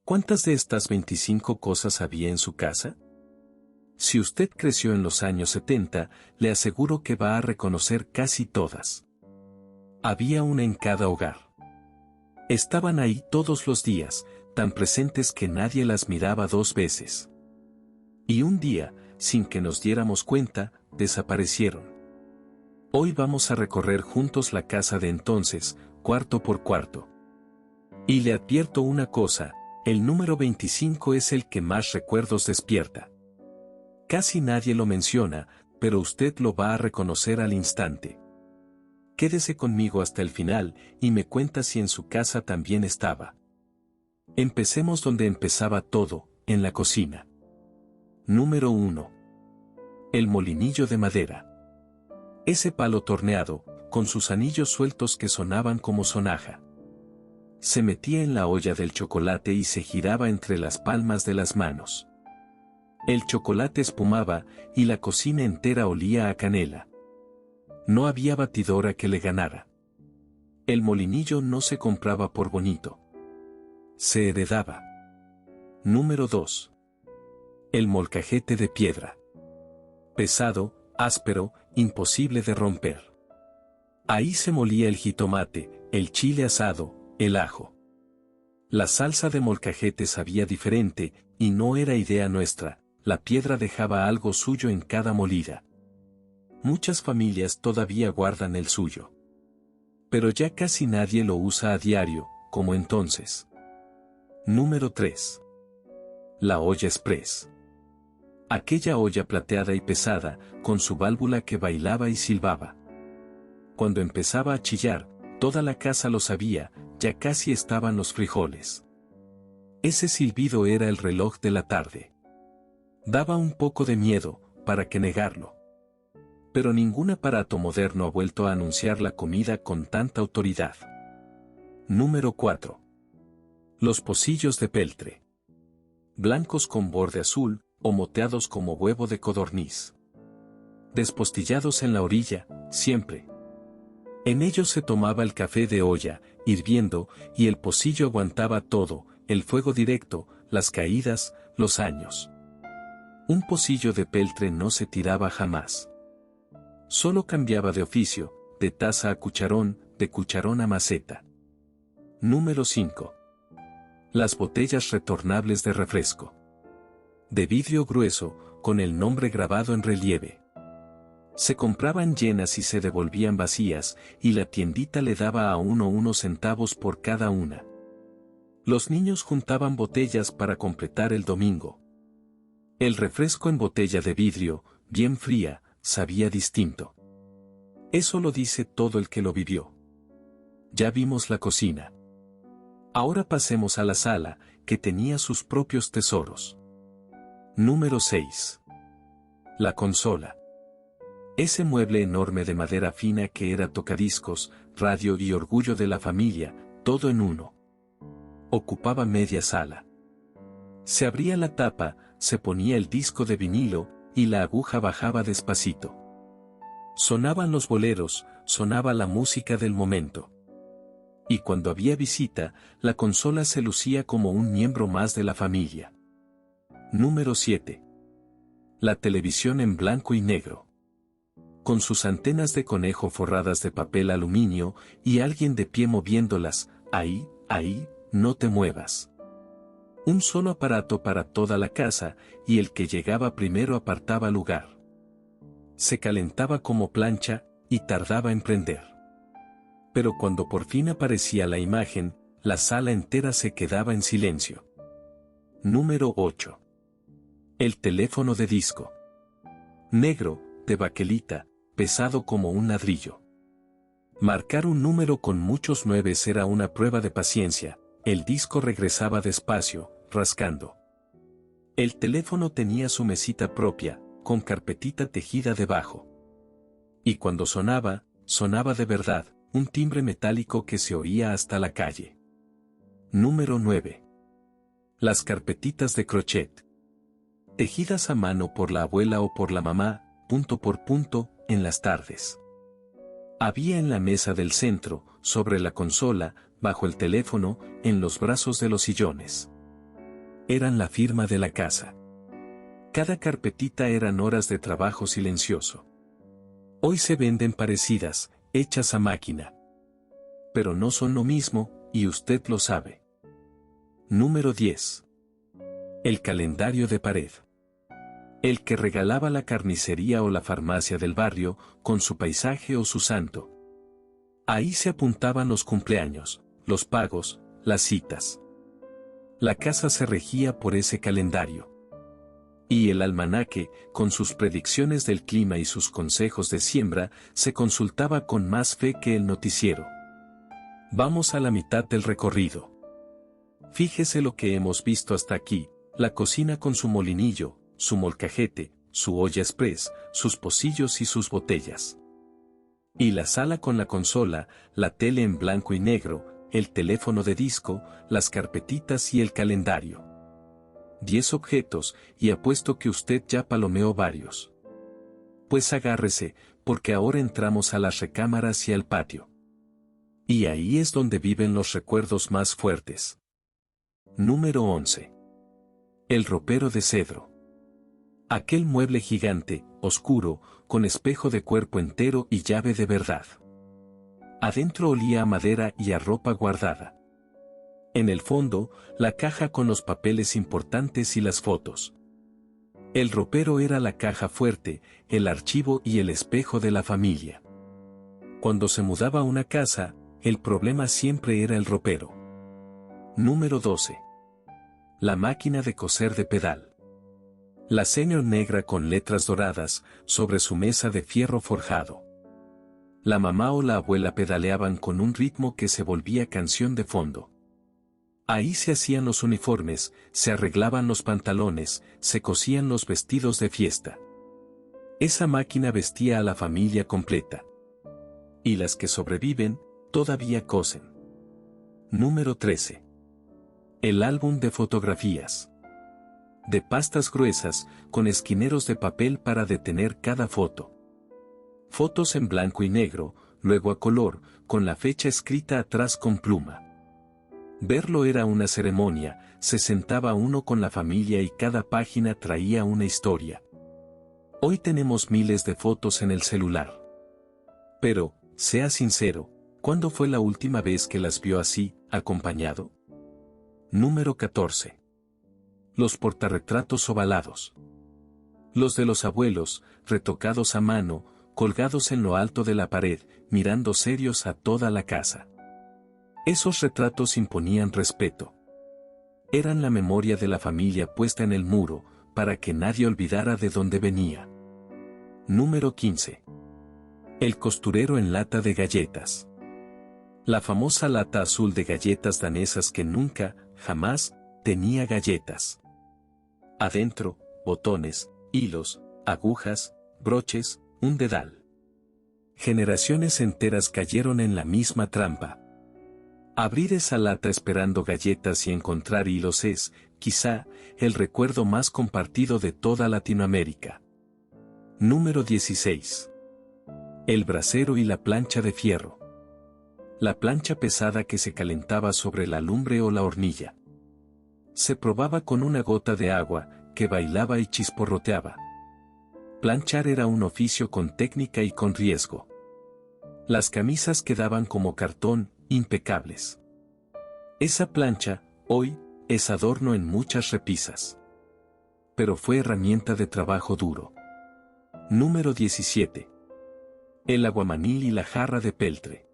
¿Cuántas de estas 25 cosas había en su casa? Si usted creció en los años 70, le aseguro que va a reconocer casi todas. Había una en cada hogar. Estaban ahí todos los días, tan presentes que nadie las miraba dos veces. Y un día, sin que nos diéramos cuenta, desaparecieron. Hoy vamos a recorrer juntos la casa de entonces, cuarto por cuarto. Y le advierto una cosa, el número 25 es el que más recuerdos despierta. Casi nadie lo menciona, pero usted lo va a reconocer al instante. Quédese conmigo hasta el final y me cuenta si en su casa también estaba. Empecemos donde empezaba todo, en la cocina. Número 1. El molinillo de madera. Ese palo torneado, con sus anillos sueltos que sonaban como sonaja. Se metía en la olla del chocolate y se giraba entre las palmas de las manos. El chocolate espumaba y la cocina entera olía a canela. No había batidora que le ganara. El molinillo no se compraba por bonito. Se heredaba. Número 2. El molcajete de piedra. Pesado, áspero, imposible de romper. Ahí se molía el jitomate, el chile asado, el ajo. La salsa de molcajete sabía diferente, y no era idea nuestra, la piedra dejaba algo suyo en cada molida. Muchas familias todavía guardan el suyo. Pero ya casi nadie lo usa a diario, como entonces. Número 3. La olla express. Aquella olla plateada y pesada, con su válvula que bailaba y silbaba. Cuando empezaba a chillar, toda la casa lo sabía, ya casi estaban los frijoles. Ese silbido era el reloj de la tarde. Daba un poco de miedo, ¿para qué negarlo? Pero ningún aparato moderno ha vuelto a anunciar la comida con tanta autoridad. Número 4. Los pocillos de peltre. Blancos con borde azul, o moteados como huevo de codorniz. Despostillados en la orilla, siempre. En ellos se tomaba el café de olla, hirviendo, y el pocillo aguantaba todo, el fuego directo, las caídas, los años. Un pocillo de peltre no se tiraba jamás. Solo cambiaba de oficio, de taza a cucharón, de cucharón a maceta. Número 5. Las botellas retornables de refresco. De vidrio grueso, con el nombre grabado en relieve. Se compraban llenas y se devolvían vacías, y la tiendita le daba a uno unos centavos por cada una. Los niños juntaban botellas para completar el domingo. El refresco en botella de vidrio, bien fría, sabía distinto. Eso lo dice todo el que lo vivió. Ya vimos la cocina. Ahora pasemos a la sala, que tenía sus propios tesoros. Número 6. La consola. Ese mueble enorme de madera fina que era tocadiscos, radio y orgullo de la familia, todo en uno. Ocupaba media sala. Se abría la tapa, se ponía el disco de vinilo, y la aguja bajaba despacito. Sonaban los boleros, sonaba la música del momento. Y cuando había visita, la consola se lucía como un miembro más de la familia. Número 7. La televisión en blanco y negro. Con sus antenas de conejo forradas de papel aluminio, y alguien de pie moviéndolas, ahí, no te muevas. Un solo aparato para toda la casa, y el que llegaba primero apartaba lugar. Se calentaba como plancha, y tardaba en prender. Pero cuando por fin aparecía la imagen, la sala entera se quedaba en silencio. Número 8. El teléfono de disco. Negro, de baquelita, pesado como un ladrillo. Marcar un número con muchos nueves era una prueba de paciencia, el disco regresaba despacio, rascando. El teléfono tenía su mesita propia, con carpetita tejida debajo. Y cuando sonaba, sonaba de verdad, un timbre metálico que se oía hasta la calle. Número 9. Las carpetitas de crochet. Tejidas a mano por la abuela o por la mamá, punto por punto, en las tardes. Había en la mesa del centro, sobre la consola, bajo el teléfono, en los brazos de los sillones. Eran la firma de la casa. Cada carpetita eran horas de trabajo silencioso. Hoy se venden parecidas, hechas a máquina. Pero no son lo mismo, y usted lo sabe. Número 10. El calendario de pared. El que regalaba la carnicería o la farmacia del barrio, con su paisaje o su santo. Ahí se apuntaban los cumpleaños, los pagos, las citas. La casa se regía por ese calendario. Y el almanaque, con sus predicciones del clima y sus consejos de siembra, se consultaba con más fe que el noticiero. Vamos a la mitad del recorrido. Fíjese lo que hemos visto hasta aquí: la cocina con su molinillo, su molcajete, su olla express, sus pocillos y sus botellas. Y la sala con la consola, la tele en blanco y negro, el teléfono de disco, las carpetitas y el calendario. 10 objetos, y apuesto que usted ya palomeó varios. Pues agárrese, porque ahora entramos a las recámaras y al patio. Y ahí es donde viven los recuerdos más fuertes. Número 11. El ropero de cedro. Aquel mueble gigante, oscuro, con espejo de cuerpo entero y llave de verdad. Adentro olía a madera y a ropa guardada. En el fondo, la caja con los papeles importantes y las fotos. El ropero era la caja fuerte, el archivo y el espejo de la familia. Cuando se mudaba a una casa, el problema siempre era el ropero. Número 12. La máquina de coser de pedal. La Senior negra con letras doradas, sobre su mesa de fierro forjado. La mamá o la abuela pedaleaban con un ritmo que se volvía canción de fondo. Ahí se hacían los uniformes, se arreglaban los pantalones, se cosían los vestidos de fiesta. Esa máquina vestía a la familia completa. Y las que sobreviven, todavía cosen. Número 13. El álbum de fotografías. De pastas gruesas, con esquineros de papel para detener cada foto. Fotos en blanco y negro, luego a color, con la fecha escrita atrás con pluma. Verlo era una ceremonia, se sentaba uno con la familia y cada página traía una historia. Hoy tenemos miles de fotos en el celular. Pero, sea sincero, ¿cuándo fue la última vez que las vio así, acompañado? Número 14. Los portarretratos ovalados. Los de los abuelos, retocados a mano, colgados en lo alto de la pared, mirando serios a toda la casa. Esos retratos imponían respeto. Eran la memoria de la familia puesta en el muro, para que nadie olvidara de dónde venía. Número 15. El costurero en lata de galletas. La famosa lata azul de galletas danesas que nunca, jamás, tenía galletas. Adentro, botones, hilos, agujas, broches, un dedal. Generaciones enteras cayeron en la misma trampa. Abrir esa lata esperando galletas y encontrar hilos es, quizá, el recuerdo más compartido de toda Latinoamérica. Número 16. El brasero y la plancha de fierro. La plancha pesada que se calentaba sobre la lumbre o la hornilla. Se probaba con una gota de agua, que bailaba y chisporroteaba. Planchar era un oficio con técnica y con riesgo. Las camisas quedaban como cartón, impecables. Esa plancha, hoy, es adorno en muchas repisas. Pero fue herramienta de trabajo duro. Número 17. El aguamanil y la jarra de peltre.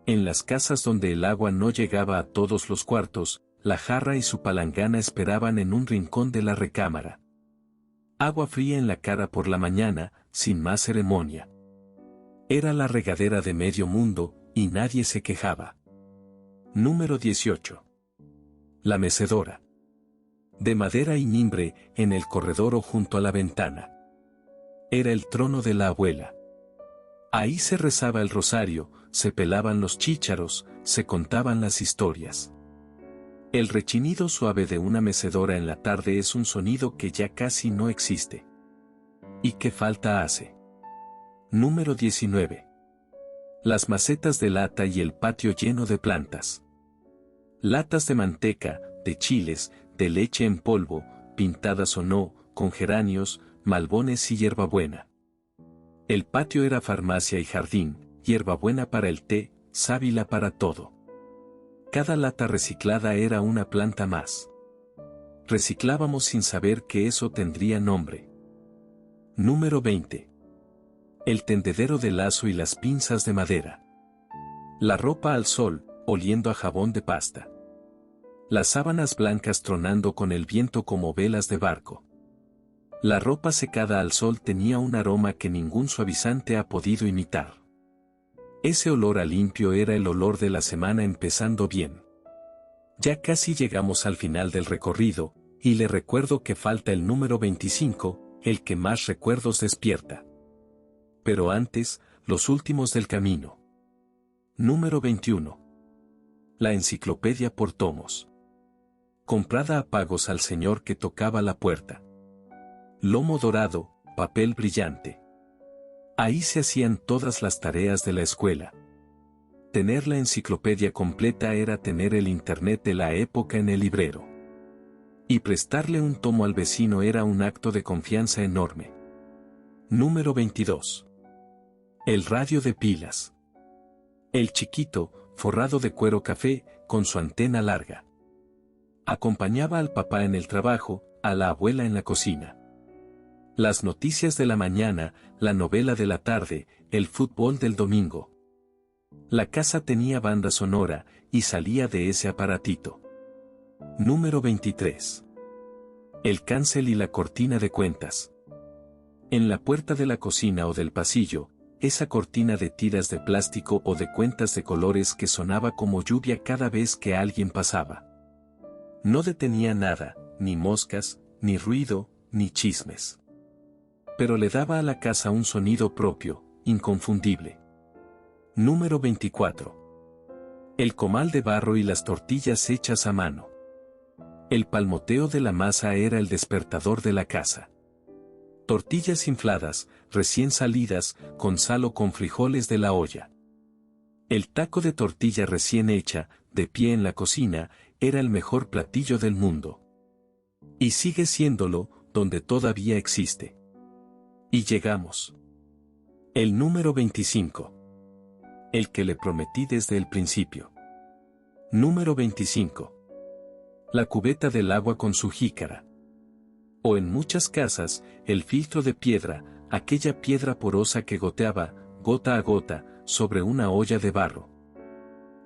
En las casas donde el agua no llegaba a todos los cuartos, la jarra y su palangana esperaban en un rincón de la recámara. Agua fría en la cara por la mañana, sin más ceremonia. Era la regadera de medio mundo, y nadie se quejaba. Número 18. La mecedora. De madera y mimbre, en el corredor o junto a la ventana. Era el trono de la abuela. Ahí se rezaba el rosario, se pelaban los chícharos, se contaban las historias. El rechinido suave de una mecedora en la tarde es un sonido que ya casi no existe. ¿Y qué falta hace? Número 19. Las macetas de lata y el patio lleno de plantas. Latas de manteca, de chiles, de leche en polvo, pintadas o no, con geranios, malbones y hierbabuena. El patio era farmacia y jardín, hierbabuena para el té, sábila para todo. Cada lata reciclada era una planta más. Reciclábamos sin saber que eso tendría nombre. Número 20. El tendedero de lazo y las pinzas de madera. La ropa al sol, oliendo a jabón de pasta. Las sábanas blancas tronando con el viento como velas de barco. La ropa secada al sol tenía un aroma que ningún suavizante ha podido imitar. Ese olor a limpio era el olor de la semana empezando bien. Ya casi llegamos al final del recorrido, y le recuerdo que falta el número 25, el que más recuerdos despierta. Pero antes, los últimos del camino. Número 21. La enciclopedia por tomos. Comprada a pagos al señor que tocaba la puerta. Lomo dorado, papel brillante. Ahí se hacían todas las tareas de la escuela. Tener la enciclopedia completa era tener el internet de la época en el librero. Y prestarle un tomo al vecino era un acto de confianza enorme. Número 22. El radio de pilas. El chiquito, forrado de cuero café, con su antena larga. Acompañaba al papá en el trabajo, a la abuela en la cocina. Las noticias de la mañana, la novela de la tarde, el fútbol del domingo. La casa tenía banda sonora, y salía de ese aparatito. Número 23. El cancel y la cortina de cuentas. En la puerta de la cocina o del pasillo, esa cortina de tiras de plástico o de cuentas de colores que sonaba como lluvia cada vez que alguien pasaba. No detenía nada, ni moscas, ni ruido, ni chismes. Pero le daba a la casa un sonido propio, inconfundible. Número 24. El comal de barro y las tortillas hechas a mano. El palmoteo de la masa era el despertador de la casa. Tortillas infladas, recién salidas, con sal o con frijoles de la olla. El taco de tortilla recién hecha, de pie en la cocina, era el mejor platillo del mundo. Y sigue siéndolo, donde todavía existe. Y llegamos. El número 25. El que le prometí desde el principio. Número 25. La cubeta del agua con su jícara. O en muchas casas, el filtro de piedra, aquella piedra porosa que goteaba, gota a gota, sobre una olla de barro.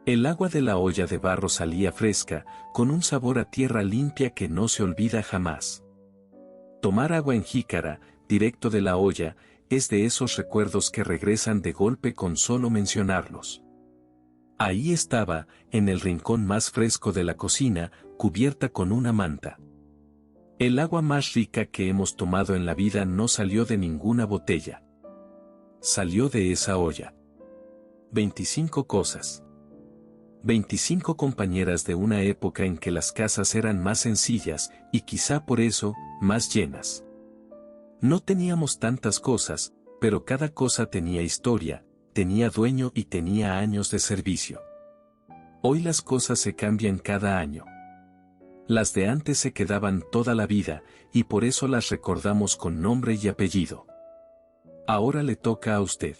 El agua de la olla de barro salía fresca, con un sabor a tierra limpia que no se olvida jamás. Tomar agua en jícara, directo de la olla, es de esos recuerdos que regresan de golpe con solo mencionarlos. Ahí estaba, en el rincón más fresco de la cocina, cubierta con una manta. El agua más rica que hemos tomado en la vida no salió de ninguna botella. Salió de esa olla. 25 cosas. 25 compañeras de una época en que las casas eran más sencillas, y quizá por eso, más llenas. No teníamos tantas cosas, pero cada cosa tenía historia, tenía dueño y tenía años de servicio. Hoy las cosas se cambian cada año. Las de antes se quedaban toda la vida, y por eso las recordamos con nombre y apellido. Ahora le toca a usted.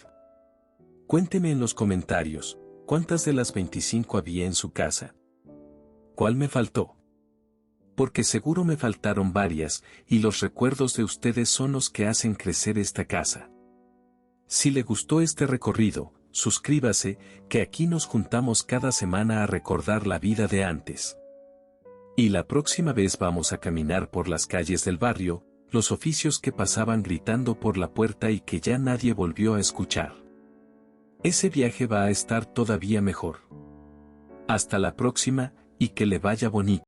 Cuénteme en los comentarios, ¿cuántas de las 25 había en su casa? ¿Cuál me faltó? Porque seguro me faltaron varias, y los recuerdos de ustedes son los que hacen crecer esta casa. Si le gustó este recorrido, suscríbase, que aquí nos juntamos cada semana a recordar la vida de antes. Y la próxima vez vamos a caminar por las calles del barrio, los oficios que pasaban gritando por la puerta y que ya nadie volvió a escuchar. Ese viaje va a estar todavía mejor. Hasta la próxima, y que le vaya bonito.